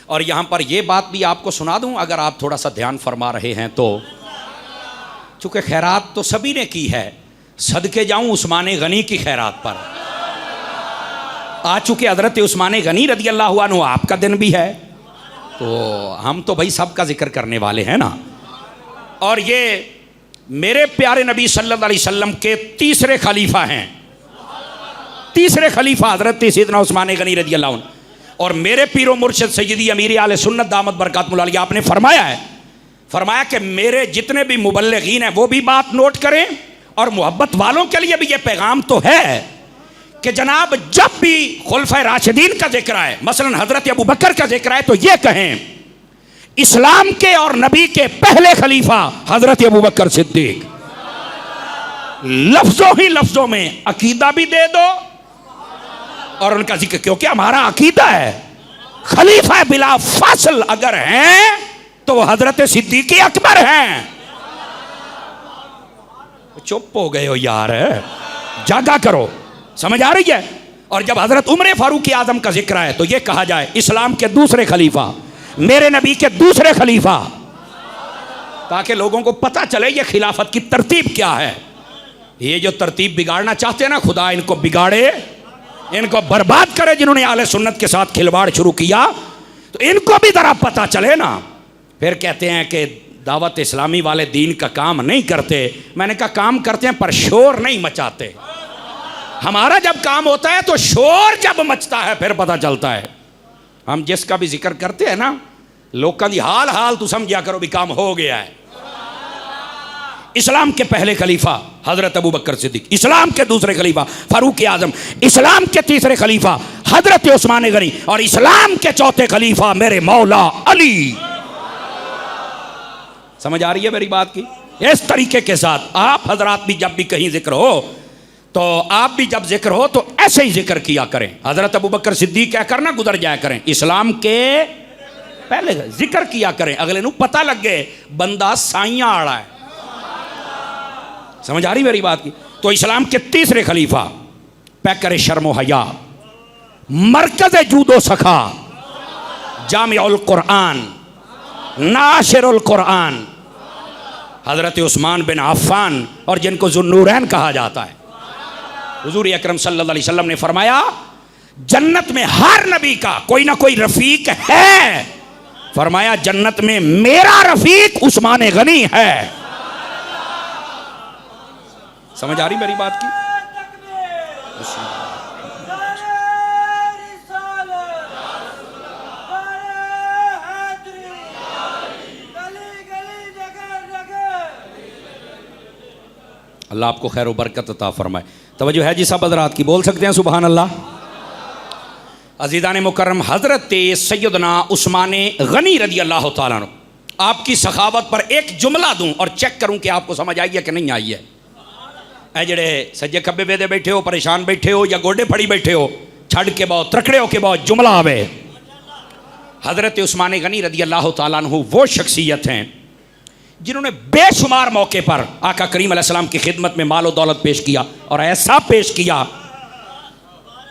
और यहाँ पर यह बात भी आपको सुना दूँ, अगर आप थोड़ा सा ध्यान फरमा रहे हैं तो, चूँकि खैरात तो सभी ने की है, सदके जाऊँ उस्मान गनी की खैरात पर। आ चुके हज़रत उस्मान गनी रज़ी अल्लाह अन्हु, आपका दिन भी है, तो हम तो भाई सबका जिक्र करने वाले हैं ना। और ये मेरे प्यारे नबी सल्लल्लाहु अलैहि वसल्लम के तीसरे खलीफा हैं, तीसरे खलीफा हज़रत सैयदना उस्मान गनी रज़ी अल्लाह अन्हु। और मेरे पीरो मुर्शिद सैयदी अमीर आले सुन्नत दामत बरकातुहुल आलिया, आपने फरमाया है, फरमाया कि मेरे जितने भी मुबल्लिगीन हैं वो भी बात नोट करें, और मोहब्बत वालों के लिए भी ये पैगाम तो है कि जनाब जब भी खुलफाए राशिदीन का जिक्र आए, मसलन हज़रत अबू बकर का जिक्र आए, तो ये कहें इस्लाम के और नबी के पहले खलीफा हज़रत अबू बकर सिद्दीक। लफ्जों ही लफ्जों में अकीदा भी दे दो और उनका जिक्र, क्योंकि हमारा अकीदा है खलीफा बिला फासिल अगर हैं तो वो हजरत सिद्दीक अकबर हैं। चुप हो गए हो यार, जागा करो, समझ आ रही है। और जब हजरत उमर फारूक आजम का जिक्र है तो ये कहा जाए इस्लाम के दूसरे खलीफा, मेरे नबी के दूसरे खलीफा, ताकि लोगों को पता चले ये खिलाफत की तरतीब क्या है। ये जो तरतीब बिगाड़ना चाहते हैं ना, खुदा इनको बिगाड़े, इनको बर्बाद करे, जिन्होंने आले सुन्नत के साथ खिलवाड़ शुरू किया, तो इनको भी जरा पता चले ना। फिर कहते हैं कि दावत इस्लामी वाले दीन का काम नहीं करते। मैंने कहा काम करते हैं पर शोर नहीं मचाते। हमारा जब काम होता है तो शोर जब मचता है फिर पता चलता है। हम जिसका भी जिक्र करते हैं ना, लोगों की हाल हाल तू समझा करो भी काम हो गया है। इस्लाम के पहले खलीफा हजरत अबू बकर सिद्दीक, इस्लाम के दूसरे खलीफा फारूक आजम, इस्लाम के तीसरे खलीफा हजरत उस्मान गनी, और इस्लाम के चौथे खलीफा मेरे मौला अली। समझ आ रही है मेरी बात की? इस तरीके के साथ आप हजरात भी जब भी कहीं जिक्र हो तो आप भी जब जिक्र हो तो ऐसे ही जिक्र किया करें। हजरत अबू बकर सिद्दीक क्या करना गुजर जाया करें, इस्लाम के पहले जिक्र किया करें, अगले नू पता लग गए बंदा साइया आड़ा है। समझ आ रही मेरी बात की? तो इस्लाम के तीसरे खलीफा पैकर शर्म हया, मरकज जूदो सखा, जामिउल कुरान, नाशिरुल कुरान, हजरत उस्मान बिन अफ़्फ़ान, और जिनको ज़ुन्नूरैन कहा जाता है। हुज़ूर अकरम सल्लल्लाहु अलैहि वसल्लम ने फरमाया जन्नत में हर नबी का कोई ना कोई रफीक है। फरमाया जन्नत में मेरा रफीक उस्मान गनी है। समझ आ रही मेरी बात की? अल्लाह आपको खैर व बरकत अता फरमाए। तवज्जो है जी सब हज़रात की? बोल सकते हैं सुभान अल्लाह। अज़ीज़ान मुकर्रम, हज़रत सैयदना उस्मान गनी रज़ी अल्लाह तआला अन्हु, आपकी सखावत पर एक जुमला दूं और चेक करूं कि आपको समझ आई है कि नहीं आई है। ऐ जड़े सज्जे खब्बे बेदे बैठे हो, परेशान बैठे हो या गोडे फड़ी बैठे हो, छड़ के बहुत त्रकड़े हो के बहुत जुमला आवे। हज़रत उस्मान गनी रज़ी अल्लाह तआला अन्हु वो शख्सियत हैं जिन्होंने बेशुमार मौके पर आका करीम अलैहिस्सलाम की खिदमत में मालो दौलत पेश किया, और ऐसा पेश किया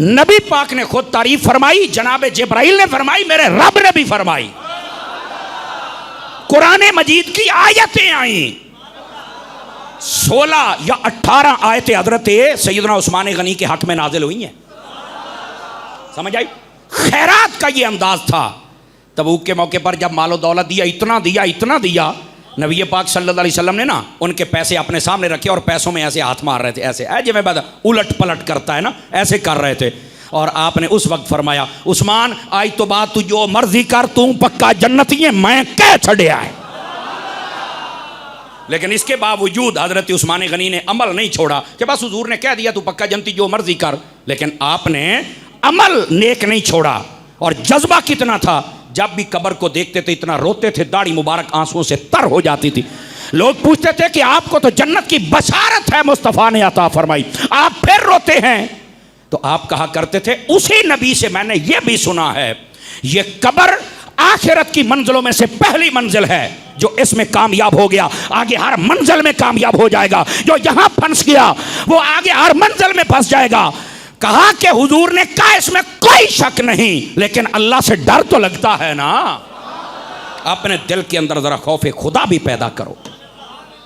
नबी पाक ने खुद तारीफ फरमाई, जनाब जिब्राइल ने फरमाई, मेरे रब ने भी फरमाई। कुरान मजीद की आयतें आई, 16 या 18 आयतें हजरत सैयदना उस्मान गनी के हक में नाजिल हुई हैं। समझ आई? खैरात का ये अंदाज था। तबूक के मौके पर जब मालो दौलत दिया, इतना दिया, नबी पाक सल्लल्लाहु अलैहि वसल्लम ने ना उनके पैसे अपने सामने रखे और पैसों में ऐसे हाथ मार रहे थे, ऐसे जिਵੇਂ बाद उलट पलट करता है ना, ऐसे कर रहे थे। और आपने उस वक्त फरमाया उस्मान आज तो बात तू जो मर्जी कर, तू पक्का जन्नती है, मैं कह छड़िया है। लेकिन इसके बावजूद हजरत उस्मान गनी ने अमल नहीं छोड़ा कि बस हुजूर ने कह दिया तू पक्का जन्नती, जो मर्जी कर, लेकिन आपने अमल नेक नहीं छोड़ा। और जज्बा कितना था, जब भी कब्र को देखते थे इतना रोते थे, दाढ़ी मुबारक आंसुओं से तर हो जाती थी। लोग पूछते थे कि आपको तो जन्नत की बशारत है, मुस्तफ़ा ने अता फरमाई, आप फिर रोते हैं? तो आप कहा करते थे उसी नबी से मैंने ये भी सुना है, ये कब्र आखिरत की मंजिलों में से पहली मंजिल है। जो इसमें कामयाब हो गया आगे हर मंजिल में कामयाब हो जाएगा, जो यहां फंस गया वो आगे हर मंजिल में फंस जाएगा। कहा कि हुजूर ने कहा इसमें कोई शक नहीं, लेकिन अल्लाह से डर तो लगता है ना। अपने दिल के अंदर जरा खौफ खुदा भी पैदा करो।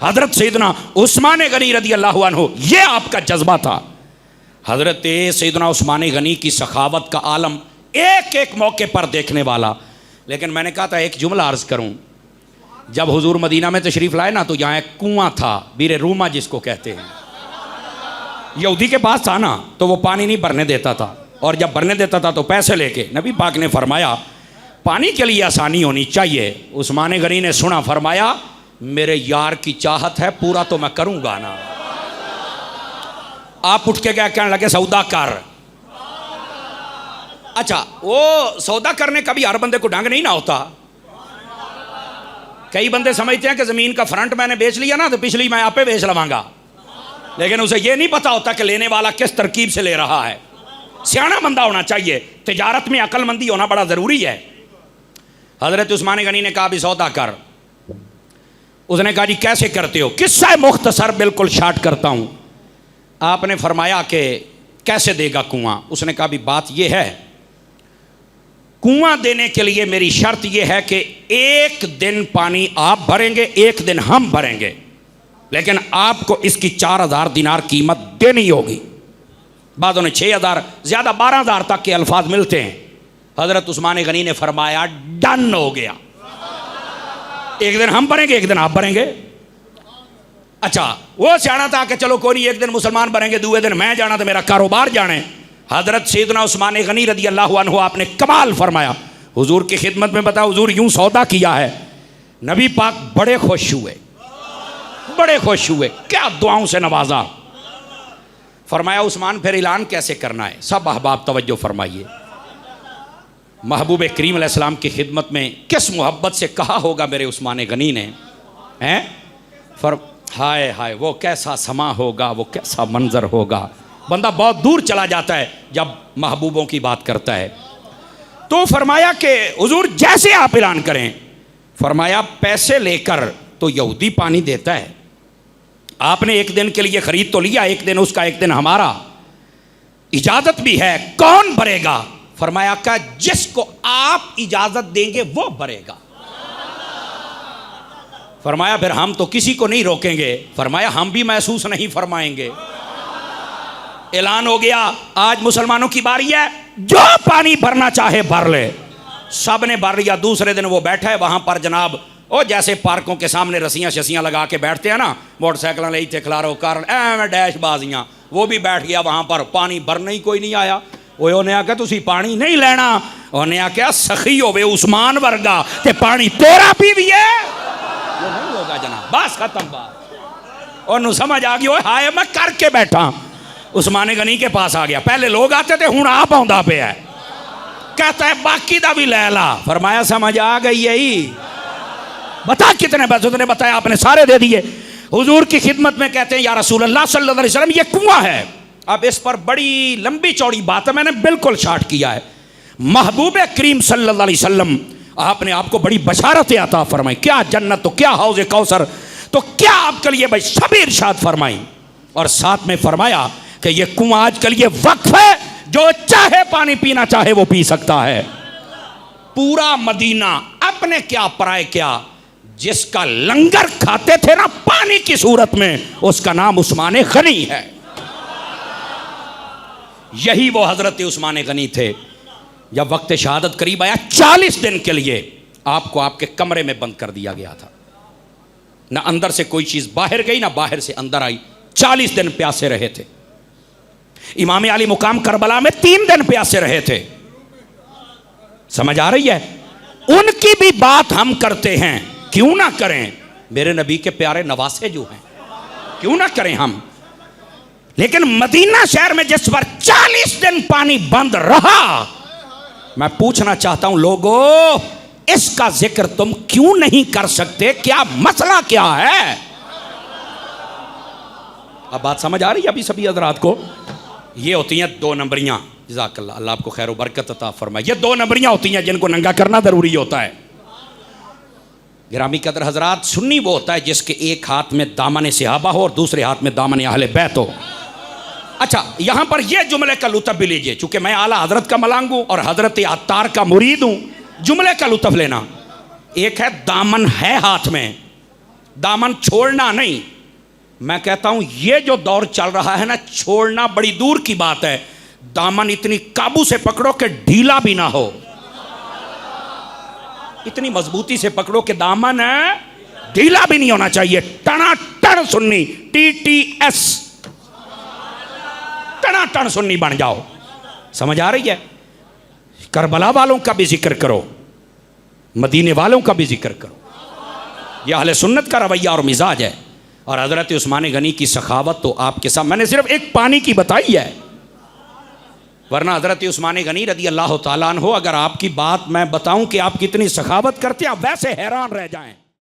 हजरत सैयदना उस्मान गनी रदी अल्लाह अन्हु, ये आपका जज्बा था। हजरत सैयदना उस्मान गनी की सखावत का आलम एक एक मौके पर देखने वाला। लेकिन मैंने कहा था एक जुमला अर्ज करूं, जब हुजूर मदीना में तशरीफ लाए ना, तो यहाँ एक कुआं था, बीरे रूमा जिसको कहते हैं, यहूदी के पास था ना, तो वो पानी नहीं भरने देता था, और जब भरने देता था तो पैसे लेके। नबी पाक ने फरमाया पानी के लिए आसानी होनी चाहिए। उस्मान गनी ने सुना, फरमाया मेरे यार की चाहत है, पूरा तो मैं करूंगा ना। आप उठ के क्या कहने लगे, सौदा कर। अच्छा, वो सौदा करने का भी हर बंदे को ढंग नहीं ना होता। कई बंदे समझते हैं कि जमीन का फ्रंट मैंने बेच लिया ना, तो पिछली मैं आपे बेच लवांगा, लेकिन उसे यह नहीं पता होता कि लेने वाला किस तरकीब से ले रहा है। सियाना बंदा होना चाहिए, तिजारत में अक्लमंदी होना बड़ा जरूरी है। हजरत उस्मान गनी ने कहा भी सौदा कर। उसने कहा जी कैसे करते हो? किस्सा मुख्तसर बिल्कुल शार्ट करता हूं। आपने फरमाया कि कैसे देगा कुआं? उसने कहा भी बात यह है, कुआं देने के लिए मेरी शर्त यह है कि एक दिन पानी आप भरेंगे, एक दिन हम भरेंगे, लेकिन आपको इसकी 4000 दिनार कीमत देनी होगी। बादों ने 6000, ज्यादा 12000 तक के अल्फाज मिलते हैं। हजरत उस्मान गनी ने फरमाया डन हो गया, एक दिन हम भरेंगे, एक दिन आप भरेंगे। अच्छा, वो सियाना था कि चलो कोई नहीं, एक दिन मुसलमान बनेंगे, दूसरे दिन मैं जाना, तो मेरा कारोबार जाने। हजरत सैयदना उस्मान गनी रदी अल्लाह अन्हु आपने कमाल फरमाया, हुजूर की खिदमत में बता, हुजूर यूं सौदा किया है। नबी पाक बड़े खुश हुए, बड़े खुश हुए, क्या दुआओं से नवाजा। फरमाया उस्मान फिर ऐलान कैसे करना है? सब अहबाब तवज्जो फरमाइए। महबूब करीम अलैहिस्सलाम की खिदमत में किस मोहब्बत से कहा होगा मेरे उस्मान गनी ने, हैं? हाय हाय, वो कैसा समा होगा, वो कैसा मंजर होगा। बंदा बहुत दूर चला जाता है जब महबूबों की बात करता है। तो फरमाया कि हुजूर जैसे आप ऐलान करें। फरमाया पैसे लेकर तो यहूदी पानी देता है, आपने एक दिन के लिए खरीद तो लिया, एक दिन उसका एक दिन हमारा, इजाजत भी है, कौन भरेगा? फरमाया का जिसको आप इजाजत देंगे वो भरेगा। फरमाया फिर हम तो किसी को नहीं रोकेंगे। फरमाया हम भी महसूस नहीं फरमाएंगे। ऐलान हो गया, आज मुसलमानों की बारी है, जो पानी भरना चाहे भर ले। सब ने भर लिया। दूसरे दिन वो बैठा है वहां पर जनाब, ओ जैसे पार्कों के सामने रस्सियां शसियां लगा के बैठते हैं ना, मोटरसाइकिल ले थे खिलारो कारण एवं डैश बाजियां, वो भी बैठ गया वहां पर। पानी भरने ही कोई नहीं आया। उन्हें आख्या तुसी पानी नहीं लेना, उन्हें आख्या सखी होवे उस्मान वर्गा ते पानी तेरा भी है, वो नहीं होगा जनाब, बस खत्म बात। और समझ आ गई, हाय मैं करके बैठा। उस्मान गनी के पास आ गया, पहले लोग आते थे, हूं आप आंदा पे है, कहता है बाकी दा भी ले ला। फरमाया समझ आ गई यही, बता कितने पैसे? उसने बताया, आपने सारे दे दिए। हुजूर की खिदमत में कहते हैं या रसूल अल्लाह सल्लल्लाहु अलैहि वसल्लम ये कुआं है। अब इस पर बड़ी लंबी चौड़ी बात है, मैंने बिल्कुल शार्ट किया है। महबूब करीम सल्लल्लाहु अलैहि वसल्लम आपने आपको बड़ी बशारतें अता फरमाई, क्या जन्नत तो क्या हौज कौसर, तो क्या आपके लिए भाई सभी इरशाद फरमाई। और साथ में फरमाया कि ये कुआं आज के लिए वक्फ है, जो चाहे पानी पीना चाहे वो पी सकता है। पूरा मदीना अपने क्या पराए क्या, जिसका लंगर खाते थे ना पानी की सूरत में, उसका नाम उस्मान गनी है। यही वो हजरत उस्मान गनी थे। जब वक्त शहादत करीब आया, 40 दिन के लिए आपको आपके कमरे में बंद कर दिया गया था। ना अंदर से कोई चीज बाहर गई, ना बाहर से अंदर आई। 40 दिन प्यासे रहे थे। इमाम अली मुकाम करबला में 3 दिन प्यासे रहे थे। समझ आ रही है? उनकी भी बात हम करते हैं, क्यों ना करें? मेरे नबी के प्यारे नवासे जो हैं, क्यों ना करें हम? लेकिन मदीना शहर में जिस पर 40 दिन पानी बंद रहा, मैं पूछना चाहता हूं लोगों, इसका जिक्र तुम क्यों नहीं कर सकते? क्या मसला क्या है? अब बात समझ आ रही है अभी सभी हजरात को? ये होती हैं 2 नंबरियां। जज़ाकल्लाह, अल्लाह आपको खैर बरकत अता फरमाए। ये 2 नंबरियां होती हैं जिनको नंगा करना जरूरी होता है। गिरामी कदर हजरात, सुन्नी वो होता है जिसके एक हाथ में दामन सहाबा हो और दूसरे हाथ में दामन अहले बैत हो। अच्छा, यहां पर यह जुमले का लुत्फ भी लीजिए, चूंकि मैं आला हजरत का मलांग हूं और हजरत अत्तार का मुरीद हूं। जुमले का लुत्फ लेना, एक है दामन है हाथ में, दामन छोड़ना नहीं। मैं कहता हूं ये जो दौर चल रहा है ना, छोड़ना बड़ी दूर की बात है, दामन इतनी काबू से पकड़ो कि ढीला भी ना हो, इतनी मजबूती से पकड़ो कि दामन है ढीला भी नहीं होना चाहिए। टनाटन सुन्नी, TTS, टनाटन सुन्नी बन जाओ। समझ आ रही है? करबला वालों का भी जिक्र करो, मदीने वालों का भी जिक्र करो। यह अहले सुन्नत का रवैया और मिजाज है। और हजरत उस्मान गनी की सखावत तो आपके साथ, मैंने सिर्फ एक पानी की बताई है, वरना हजरत उस्मान गनी रदी अल्लाह तआला अन्हु, अगर आपकी बात मैं बताऊं कि आप कितनी सखावत करते हैं, आप वैसे हैरान रह जाएं।